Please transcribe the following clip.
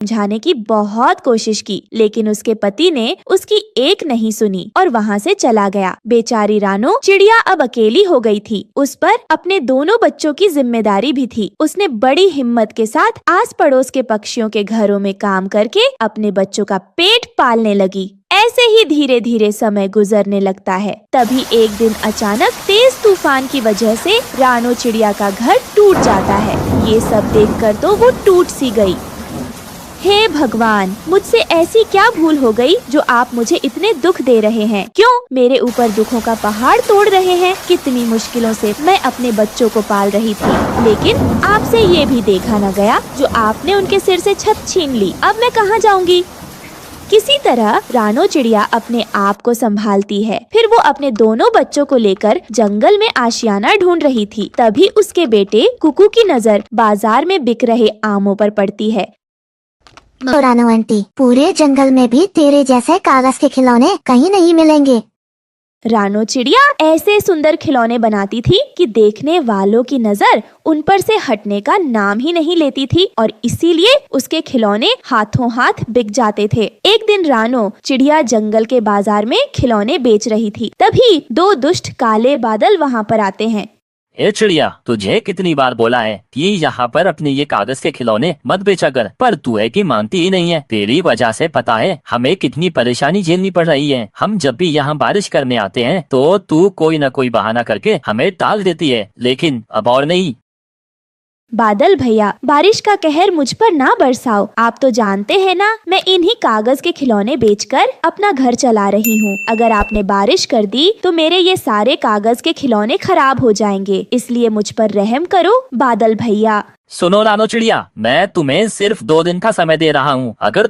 समझाने की बहुत कोशिश की, लेकिन उसके पति ने उसकी एक नहीं सुनी और वहाँ से चला गया। बेचारी रानो चिड़िया अब अकेली हो गई थी। उस पर अपने दोनों बच्चों की जिम्मेदारी भी थी। उसने बड़ी हिम्मत के साथ आस पड़ोस के पक्षियों के घरों में काम करके अपने बच्चों का पेट पालने लगी। ऐसे ही धीरे धीरे समय गुजरने लगता है। तभी एक दिन अचानक तेज तूफान की वजह से रानो चिड़िया का घर टूट जाता है। ये सब देखकर तो वो टूट सी गई। हे भगवान, मुझसे ऐसी क्या भूल हो गई जो आप मुझे इतने दुख दे रहे हैं? क्यों मेरे ऊपर दुखों का पहाड़ तोड़ रहे हैं? कितनी मुश्किलों से मैं अपने बच्चों को पाल रही थी, लेकिन आपसे ये भी देखा न गया जो आपने उनके सिर से छत छीन ली। अब मैं कहाँ जाऊंगी? किसी तरह रानो चिड़िया अपने आप को संभालती है। फिर वो अपने दोनों बच्चों को लेकर जंगल में आशियाना ढूंढ रही थी। तभी उसके बेटे कुकू की नजर बाजार में बिक रहे आमों पर पड़ती है। रानो आंटी, पूरे जंगल में भी तेरे जैसे कागज के खिलौने कहीं नहीं मिलेंगे। रानो चिड़िया ऐसे सुंदर खिलौने बनाती थी कि देखने वालों की नजर उन पर से हटने का नाम ही नहीं लेती थी और इसीलिए उसके खिलौने हाथों हाथ बिक जाते थे। एक दिन रानो चिड़िया जंगल के बाजार में खिलौने बेच रही थी। तभी दो दुष्ट काले बादल वहाँ पर आते हैं। ए चिड़िया, तुझे कितनी बार बोला है कि यहाँ पर अपने ये कागज के खिलौने मत बेचा कर, पर तू है कि मानती ही नहीं है। तेरी वजह से पता है हमें कितनी परेशानी झेलनी पड़ रही है। हम जब भी यहाँ बारिश करने आते हैं तो तू कोई न कोई बहाना करके हमें टाल देती है, लेकिन अब और नहीं। बादल भैया, बारिश का कहर मुझ पर ना बरसाओ। आप तो जानते हैं ना, मैं इन्हीं कागज के खिलौने बेचकर अपना घर चला रही हूँ। अगर आपने बारिश कर दी तो मेरे ये सारे कागज के खिलौने खराब हो जाएंगे, इसलिए मुझ पर रहम करो बादल भैया। सुनो रानो चिड़िया, मैं तुम्हें सिर्फ 2 दिन का समय दे रहा हूँ। अगर